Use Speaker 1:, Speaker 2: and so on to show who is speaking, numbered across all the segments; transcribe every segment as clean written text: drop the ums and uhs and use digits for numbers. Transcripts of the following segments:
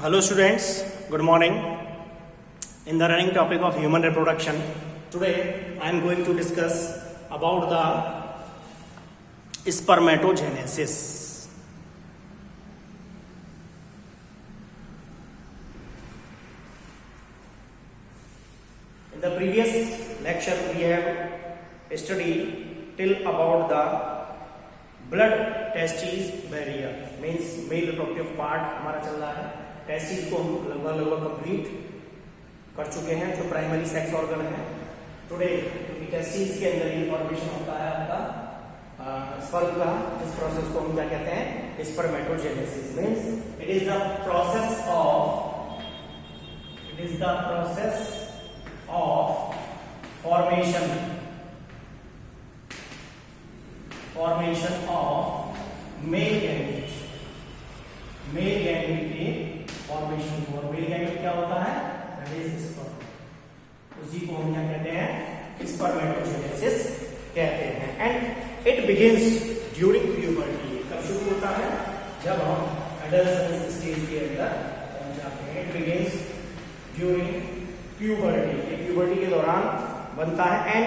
Speaker 1: Hello students, good morning. In the running topic of human reproduction, today I am going to discuss about the spermatogenesis. In the previous lecture we have studied till about the blood testis barrier, means male reproductive part हमारा चल रहा है. Testis को हम लगभग complete कर चुके हैं, जो प्राइमरी सेक्स ऑर्गन है. टुडे क्योंकि टेस्टिस के अंदर ही फॉर्मेशन होता है आपका स्पर्म का, जिस प्रोसेस को हम क्या कहते हैं, spermatogenesis. Means it is the process of formation of male gamete के फॉर्मेशन. और मेल गैमेट क्या होता है, दैट इज स्पर्म. उसी को हम क्या कहते हैं, स्पर्मेटोजेनेसिस कहते हैं. And it begins during puberty. कब शुरू होता है, जब हम एडल्ट स्टेज के अंदर पहुंच जाते हैं. It begins during puberty. ये प्यूबर्टी के दौरान बनता है. And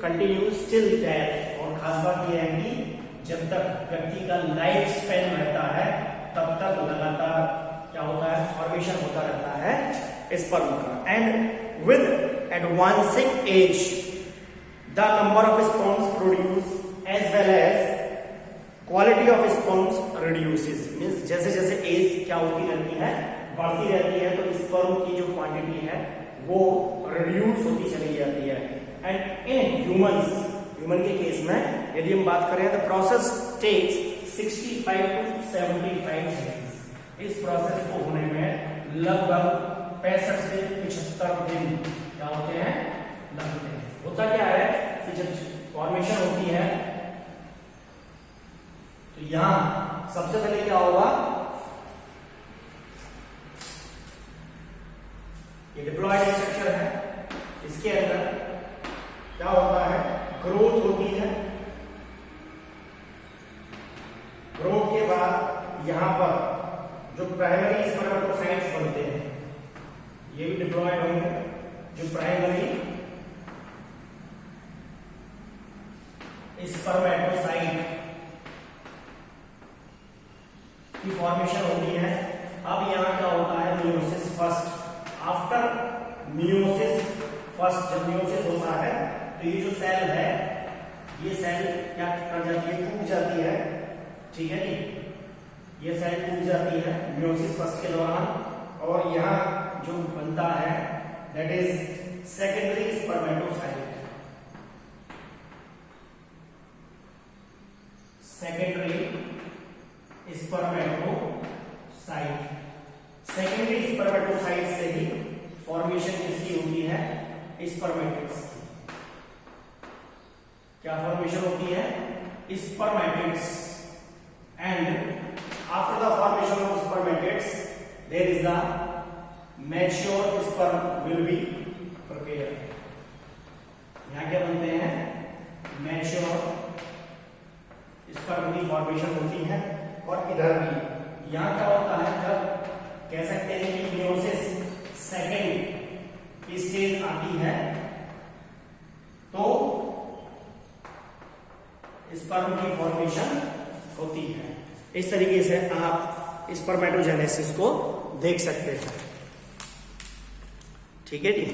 Speaker 1: continues till death. और खास बात यह है कि जब तक व्यक्ति का लाइफ स्पेन रहता है तब तक लगातार क्या होता है, फॉर्मेशन होता रहता है स्पर्म का. And with advancing age the number of sperms produce as well as quality of sperms reduces. Means जैसे जैसे एज क्या होती रहती है, बढ़ती रहती है, तो स्पर्म की जो क्वांटिटी है वो रिड्यूस होती चली जाती है. एंड इन ह्यूमन के केस में यदि हम बात करें, the process takes 65 to 75 days. इस प्रोसेस को होने में लगभग 65 से 75 दिन क्या होते हैं, लगते हैं. होता क्या है कि जब फॉर्मेशन होती है तो यहां सबसे पहले क्या होगा, ये डिप्लॉयड स्ट्रक्चर है, इसके अंदर क्या होता है, ग्रोथ होती है. ग्रोथ के बाद यहां पर जो प्राइमरी स्पर्मेटोसाइट्स बनते हैं, ये भी डिप्लॉयड होंगे. जो प्राइमरी स्पर्मेटोसाइट की फॉर्मेशन होती है. अब यहां क्या होता है, meiosis first. After meiosis first, जब मियोसिस होता है तो ये जो सेल है, ये सेल क्या कर जाती है, टूट जाती है. ठीक है जी, ये सेल टूट जाती है मियोसिस फर्स्ट के दौरान. और यहां जो बनता है that is secondary spermatocyte. Secondary spermatocyte से ही फॉर्मेशन किसकी होती है, स्पर्मेटिड्स. क्या फॉर्मेशन होती है, spermatids. And after the formation of spermatids there is the mature sperm will be prepare. यहां क्या बनते हैं, मैच्योर स्पर्म की फॉर्मेशन होती है. और इधर भी यहां क्या होता है, जब कह सकते हैं कि मियोसिस सेकेंड की स्टेज आती है तो स्पर्म की फॉर्मेशन होती है. इस तरीके से आप स्पर्मेटोजेनेसिस को देख सकते हैं. ठीक है जी.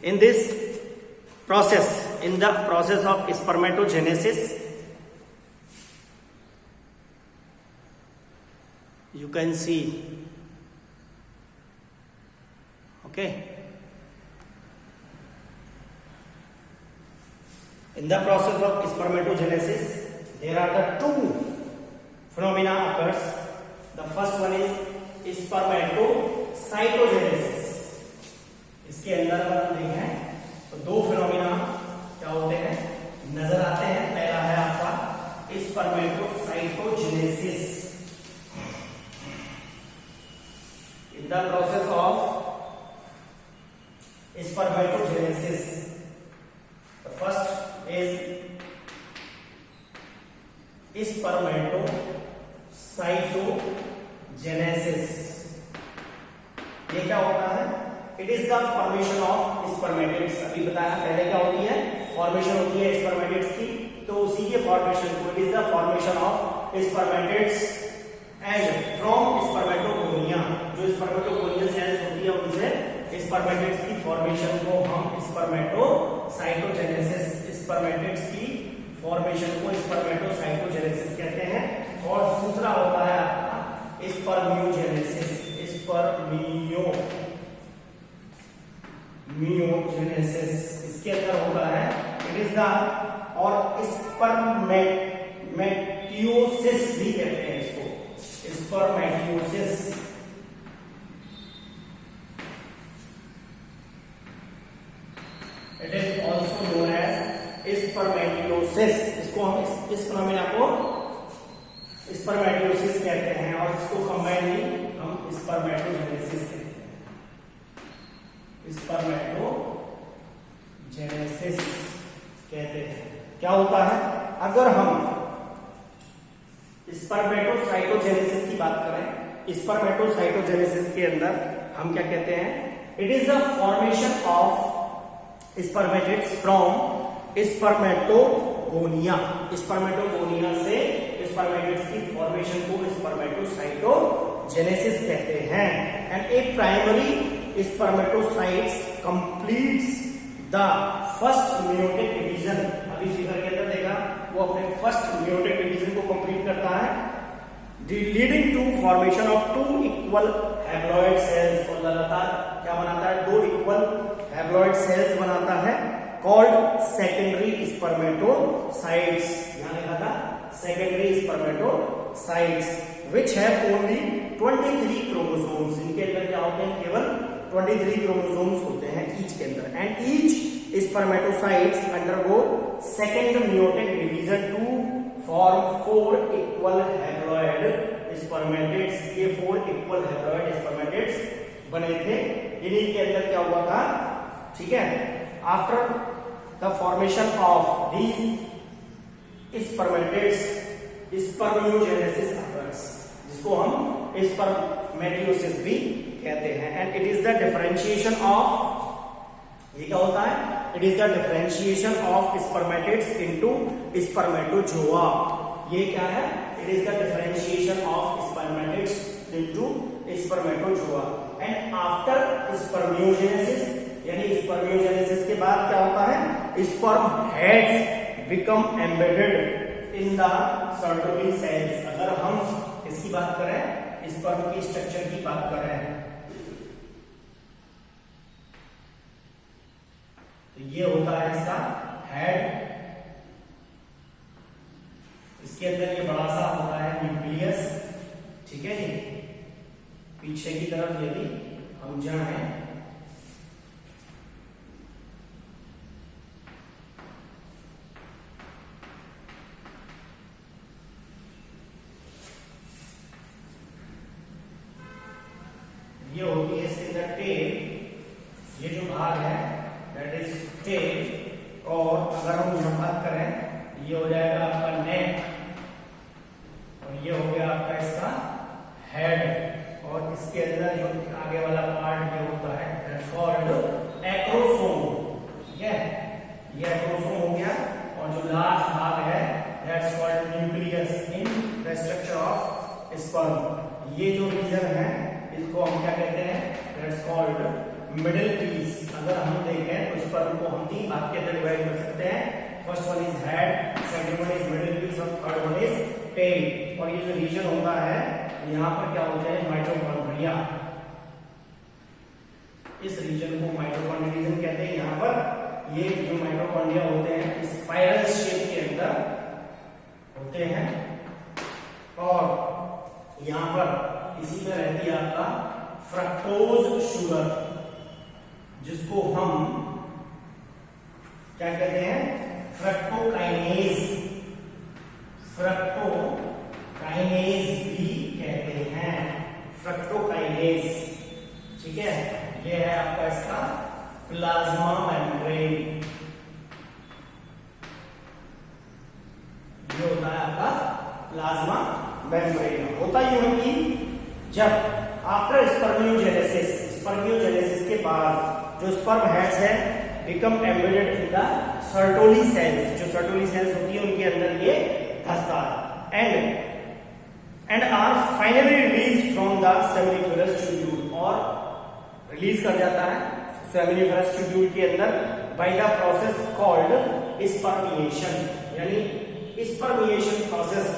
Speaker 1: In this process, in the process of spermatogenesis, you can see, okay, in the process of spermatogenesis there are the two phenomena occurs. The first one is spermatocytogenesis. इसके अंदर अगर हम देखें तो दो फिनोमिना क्या होते हैं, नजर आते हैं. पहला है आपका spermatocytogenesis. In the process of spermatogenesis, the first is spermatocytogenesis. ये क्या होता है? It is the formation of spermatids. अभी बताया पहले क्या होती है, फॉर्मेशन होती है स्पर्मेटिड्स की, तो उसी के फॉर्मेशन को it is the formation of spermatids and from spermatogonia, जो स्पर्मेटोगोनियल सेल्स होती है उनसे स्पर्मेटिड्स की फॉर्मेशन को हम स्पर्मेटोसाइटोजेनेसिस, स्पर्मेटिड्स की फॉर्मेशन को स्पर्मेटोसाइटोजेनेसिस कहते हैं। और दूसरा होता है आपका स्पर्मियोजेनेसिस, मियोजेनेसिस इसके अंदर होता है। इट इज द और स्पर्मेटियोसिस भी कहते हैं इसको, spermatiosis. It is also known as spermatiosis. इसको हम इस फिनोमेना को स्पर्मेटियोसिस कहते हैं और इसको कंबाइनली हम स्पर्मेटोजेनेसिस कहते हैं। स्पर्मेटोजेनेसिस कहते हैं। क्या होता है, अगर हम स्पर्मेटोसाइटोजेनेसिस की बात करें, स्पर्मेटोसाइटोजेनेसिस के अंदर हम क्या कहते हैं, it is the formation of spermatids from spermatogonia, spermatogonia से स्पर्मेटिड्स की फॉर्मेशन को स्पर्मेटोसाइटोजेनेसिस कहते हैं। And a primary spermatocytes completes the first meiotic division. अभी फिगर के अंदर देखा, वो अपने फर्स्ट मेयोटिक डिवीजन को कंप्लीट करता है, leading to formation of two equal haploid cells. और लगातार क्या बनाता है, दो इक्वल हैप्लॉइड सेल्स बनाता है, कॉल्ड सेकेंडरी स्पर्मेटोसाइट्स। यहां लिखा था secondary spermatocytes which have only 23 chromosomes. इनके अंदर क्या होते हैं, केवल 23 क्रोमोसोम्स होते हैं ईच के अंदर। And each spermatocytes undergo second meiotic division to form 4 equal haploid spermatids. ये 4 इक्वल हैप्लॉइड स्पर्मेटिड्स बने थे, इन्हीं के अंदर क्या हुआ था, ठीक है। After the formation of these spermatids spermiogenesis occurs, जिसको हम स्पर्मेटियोसिस भी कहते हैं। And it is the differentiation of, ये क्या होता है, it is the differentiation of spermatids into spermatozoa. ये क्या है, it is the differentiation of spermatids into spermatozoa. And after spermiogenesis, यानी स्पर्मियोजेनेसिस के बाद क्या होता है, sperm heads become embedded in the Sertoli sales. अगर हम इसकी बात करें, स्पर्म की स्ट्रक्चर की बात करें, तो ये होता है इसका हेड, इसके अंदर ये बड़ा सा होता है न्यूक्लियस, ठीक है जी। पीछे की तरफ यदि हम जाएं, ये होती है इसके अंदर टेल, ये जो भाग है दैट इज टेल। और अगर हम यहां बात करें, ये हो जाएगा आपका नेक, और ये हो गया आपका इसका हेड। और इसके अंदर जो आगे वाला पार्ट ये होता है दैट्स कॉल्ड एक्रोसोम, ठीक है, ये एक्रोसोम हो गया। और जो लास्ट भाग है that's called nucleus in the structure of sperm. ये जो रीजन है इसको हम क्या कहते हैं, दैट्स कॉल्ड मिडिल पीस। अगर हम देखें तो स्पर्म को हम 3 भाग के अंदर डिवाइड कर सकते हैं। First one is head, second one is middle piece और थर्ड वन इज टेल। और ये जो रीजन होता है, यहाँ पर क्या होता है, माइटोकॉन्ड्रिया। इस रीजन को माइटोकॉन्ड्रिया रीजन कहते हैं। यहाँ पर ये जो माइटोकॉन्ड्रिया होते हैं स्पाइरल शेप के अंदर होते हैं, और यहाँ पर इसी में रहती है आपका फ्रक्टोज शुगर, जिसको हम क्या कहते हैं, फ्रक्टोकाइनेज, फ्रक्टोकाइनेज भी कहते हैं, फ्रक्टोकाइनेज, ठीक है। ये है आपका इसका प्लाज्मा मेम्ब्रेन, ये होता है आपका प्लाज्मा मेम्ब्रेन। होता यूं है कि जब आफ्टर स्पर्मियोजेनेसिस स्पर्मियोजेनेसिस के बाद जो स्पर्म हेड्स है become embedded in the Sertoli cells, जो सर्टोली सेल्स होती है उनके अंदर ये धंसता है and are finally release from the seminiferous tubule, और रिलीज कर जाता है सेमिनिफेरस ट्यूब्यूल के अंदर by the process called spermiation. यानी स्पर्मिएशन प्रोसेस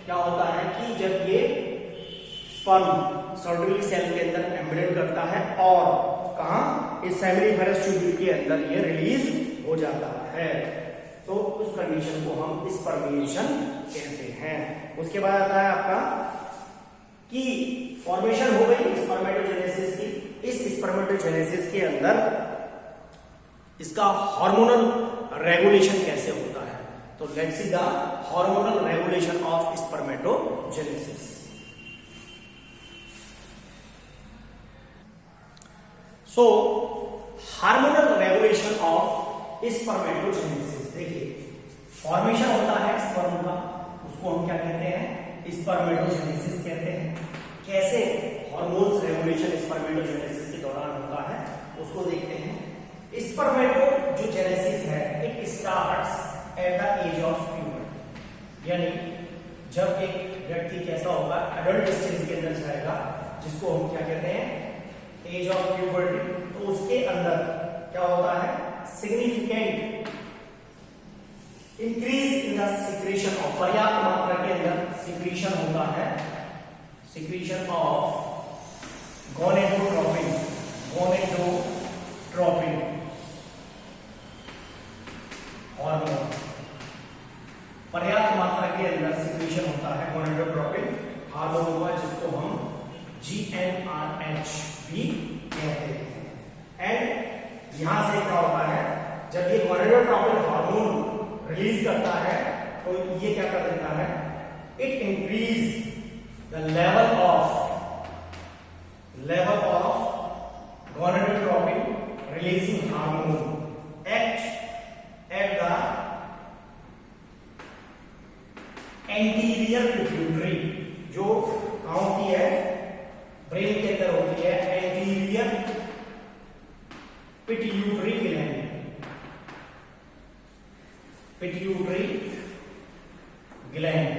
Speaker 1: क्या होता है कि जब ये स्पर्म सर्टोली सेल के अंदर एम्बेडेड करता है और कहा इस सेमिनिफेरस ट्यूब्यूल के अंदर ये रिलीज हो जाता है, तो उस कंडीशन को हम स्पर्मिएशन कहते हैं। उसके बाद आता है आपका कि फॉर्मेशन हो गई स्पर्मेटोजेनेसिस की। इस स्पर्मेटोजेनेसिस के अंदर इसका हार्मोनल रेगुलेशन कैसे होता है, तो let's see the hormonal regulation of spermatogenesis. So hormonal regulation of spermatogenesis, देखिए फॉर्मेशन होता है स्पर्म का, उसको हम क्या कहते हैं, स्पर्मेटोजेनेसिस कहते हैं। कैसे हार्मोन्स रेगुलेशन स्पर्मेटोजेनेसिस के दौरान होता है उसको देखते हैं। स्पर्मेटो जो जेनेसिस है it starts at the age of puberty, यानी जब एक व्यक्ति कैसा होगा एडल्ट स्टेज के अंदर जाएगा, जिसको हम क्या कहते हैं एज ऑफ प्यूबर्टी, तो उसके अंदर क्या होता है significant increase in the secretion of, पर्याप्त मात्रा के अंदर सिक्रीशन होता है, secretion of gonadotropin, gonadotropin hormone, पर्याप्त मात्रा के अंदर सिक्रीशन होता है गोनेडोट्रोपिन हार्मोन का, जिसको हम GnRH भी कहते हैं। एंड यहां से क्या होता है जब ये गोनेडोट्रोपिन हार्मोन रिलीज करता है तो ये क्या कर देता है, it increase the level of gonadotropin releasing hormone at the anterior pituitary, जो कहां होती है ब्रेन के अंदर होती है, anterior pituitary gland, pituitary gland,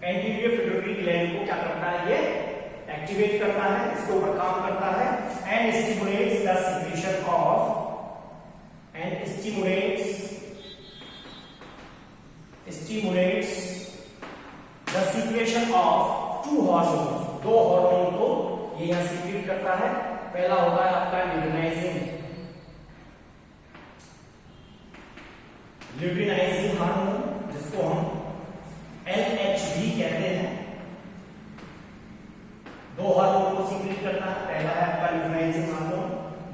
Speaker 1: anterior pituitary gland को क्या करता है ये एक्टिवेट करता है, इसके ऊपर काम करता है and stimulates the secretion of the secretion of to hormones, दो हार्मोन को ये यहां सिक्रीट करता है। पहला होता है आपका ल्यूटिनाइजिंग हार्मोन, जिसको हम LH भी कहते हैं। दो हार्मोन को सिक्रीट करता है, पहला है आपका ल्यूटिनाइजिंग हार्मोन,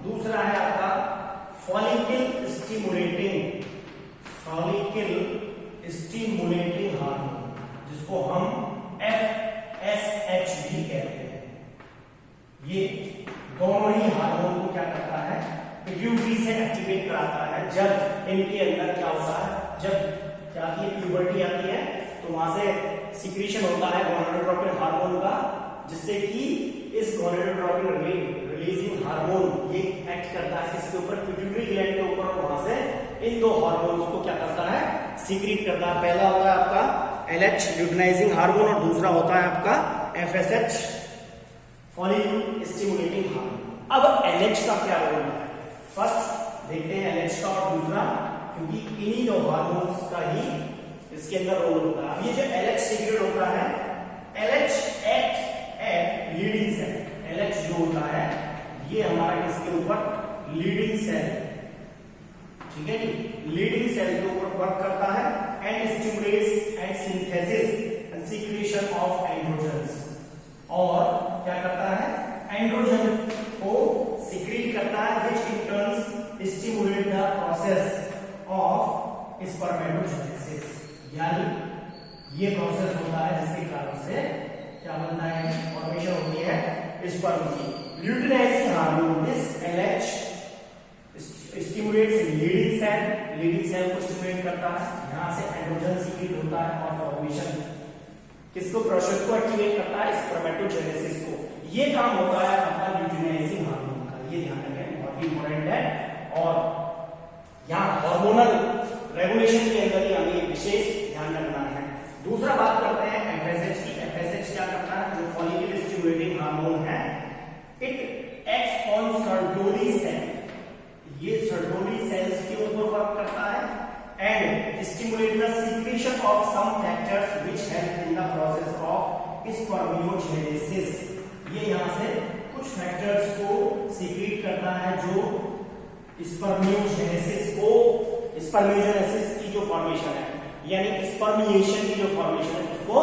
Speaker 1: दूसरा है आपका फॉलिकल स्टिमुलेटिंग हार्मोन, जिसको हम FSH भी कहते हैं। ये दोनों ही हार्मोन को क्या करता है पिट्यूटरी से एक्टिवेट कराता है। जब इनके अंदर क्या होता है, जब क्या की प्यूबर्टी आती है तो वहां से सिक्रीशन होता है गोनेडोट्रोपिन हार्मोन का, जिससे कि इस गोनेडोट्रोपिन रिलीजिंग हार्मोन ये एक्ट करता है इसके ऊपर, पिट्यूटरी ग्लैंड के ऊपर, वहां से इन दो हार्मोन्स को क्या करता है सीक्रेट करता है। पहला होता है आपका LH ल्यूटिनाइजिंग हार्मोन और दूसरा होता है आपका FSH फॉलिकल स्टिमुलेटिंग हार्मोन। अब LH का क्या रोल है फर्स्ट देखते हैं LH का और दूसरा, क्योंकि इन्हीं दो हार्मोन्स का ही इसके अंदर रोल होता है। अब ये जो LH सीक्रेट होता है, LH at Leydig cell, LH जो होता है ये हमारा इसके ऊपर लीडिंग सेल, ठीक है जी, लीडिंग सेल के ऊपर वर्क करता है and stimulates and synthesis and secretion of androgens, और क्या करता है एंड्रोजन को सीक्रेट करता है, which in turn stimulate the process of spermatogenesis, यानी ये प्रोसेस होता है जिसके कारण से क्या बनता है फॉर्मेशन होती है स्पर्म की। Luteinising hormone this LH stimulates Leydig cell को स्टिमुलेट करता है, यहां से एंड्रोजन सीक्रेट होता है और फॉर्मेशन किसको प्रोसेस को एक्टिवेट करता है स्पर्मेटोजेनेसिस को। ये काम होता है आपका ल्यूटिनाइजिंग हार्मोन का। ये ध्यान रखें, बहुत ही इंपॉर्टेंट है। और यहाँ हार्मोनल रेगुलेशन के अंदर ही हमें विशेष ध्यान रखना है। दूसरा बात करते हैं एफएसएच की। एफएसएच क्या करता है? जो फॉलिकल स्टिमुलेटिंग हार्मोन है, it acts on Sertoli cell, ये सर्टोली सेल्स के ऊपर वर्क करता है and stimulate the secretion of some factors which help in the process of spermiogenesis। ये यहाँ से कुछ फैक्टर्स को सीक्रेट करता है जो स्पर्मियोजेनेसिस को, स्पर्मियोजेनेसिस की जो फॉर्मेशन है यानी स्पर्मिएशन की जो फॉर्मेशन है उसको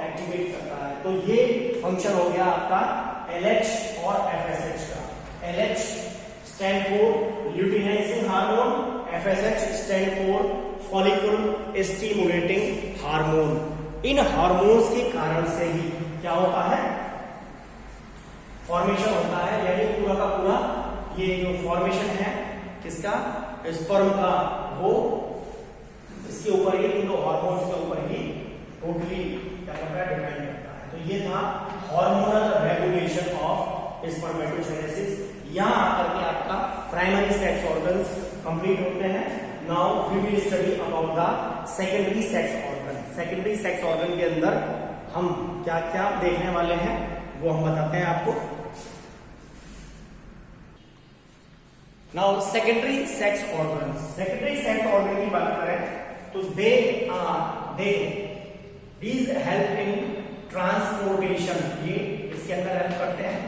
Speaker 1: एक्टिवेट करता है। तो ये फंक्शन हो गया आपका LH और FSH का। LH stand for luteinizing hormone, FSH stand for follicle stimulating hormone. In hormones के कारण से ही क्या होता है? फॉर्मेशन होता है, यानी पूरा का पूरा ये जो फॉर्मेशन है किसका? स्पर्म का, वो इसके ऊपर ही, इन दो हार्मोन्स के ऊपर ही टोटली क्या करता है? डिपेंड करता है। तो ये था हार्मोनल रेगुलेशन ऑफ स्पर्मेटोजेनेसिस। यहाँ आकर के आपका प्राइमरी सेक्स ऑर्गन्स कंप्लीट होते हैं। Now we will study about the secondary sex organ. Secondary sex organ के अंदर हम क्या क्या देखने वाले हैं वो हम बताते हैं आपको। Now secondary sex organ, secondary sex organ की बात करें तो these हेल्प इन ट्रांसपोर्टेशन, ये इसके अंदर हेल्प करते हैं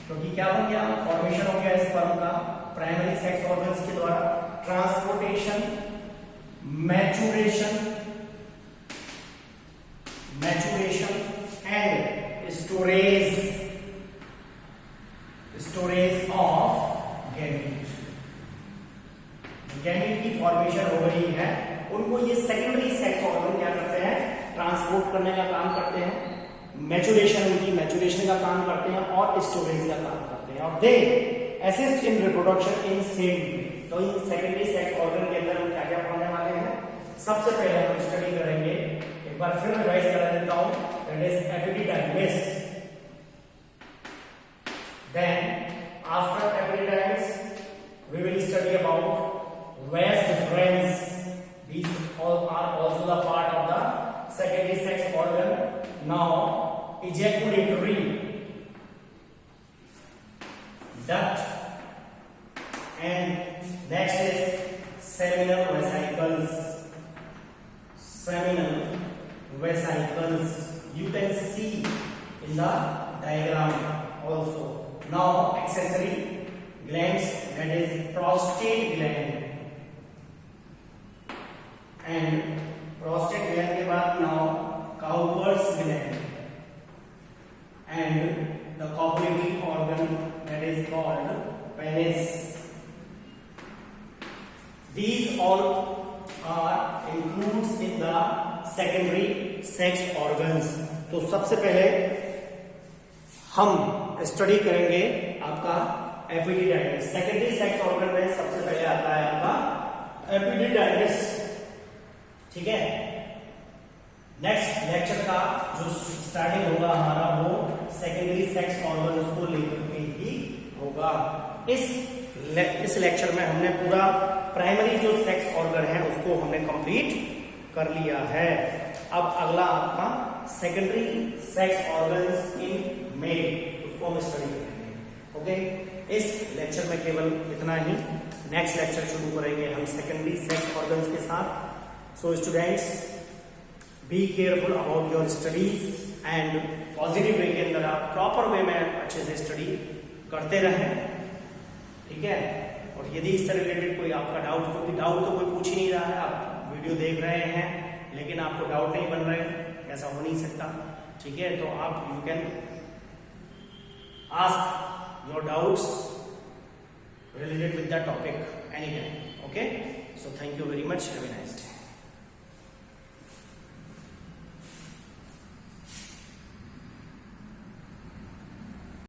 Speaker 1: क्योंकि क्या हो गया? फॉर्मेशन हो गया स्पर्म का प्राइमरी सेक्स ऑर्गन्स के द्वारा। Transportation, maturation and storage of gamete. Gamete की फॉर्मेशन हो रही है, उनको ये सेकेंडरी सेक्स ऑर्गन क्या करते हैं? ट्रांसपोर्ट करने का काम करते हैं, मैचुरेशन, उनकी मैचुरेशन का काम करते हैं और स्टोरेज का काम करते हैं, और they assist in reproduction in same. तो इन सेकेंडरी सेक्स ऑर्गन के अंदर हम क्या क्या पढ़ने वाले हैं? सबसे पहले हम स्टडी करेंगे, एक बार फिर रिवाइज करा देता हूं, that is epididymis. Then after epididymis we will study about vas deferens। These all are also the part of the secondary sex organ. Now ejaculatory duct, and next is seminal vesicles. Seminal vesicles you can see in the diagram also. Now accessory glands, that is prostate gland, and prostate gland के बाद now Cowper's gland and the copulating organ, that is called penis. These all are includes in the secondary sex organs. तो सबसे पहले हम study करेंगे आपका epididymis. Secondary sex organ में सबसे पहले आता है आपका एपिडिडाइमिस, ठीक है। नेक्स्ट लेक्चर का जो स्टार्टिंग होगा हमारा वो सेकेंडरी सेक्स ऑर्गन को लेकर के ही होगा। इस लेक्चर में हमने पूरा प्राइमरी जो सेक्स ऑर्गन है उसको हमने कंप्लीट कर लिया है। अब अगला आपका secondary sex organs in male, उसको हम स्टडी करेंगे। ओके, इस लेक्चर में केवल इतना ही। नेक्स्ट लेक्चर शुरू करेंगे हम सेकेंडरी सेक्स ऑर्गन्स के साथ। So students, be careful about your studies and positive way के अंदर आप प्रॉपर वे में अच्छे से स्टडी करते रहें, ठीक है। और यदि इससे रिलेटेड कोई आपका डाउट तो कोई पूछ ही नहीं रहा है, आप वीडियो देख रहे हैं लेकिन आपको डाउट नहीं बन रहे, ऐसा हो नहीं सकता, ठीक है। तो आप you can ask your doubts related with the topic any time. Okay, so thank you very much, have a nice day.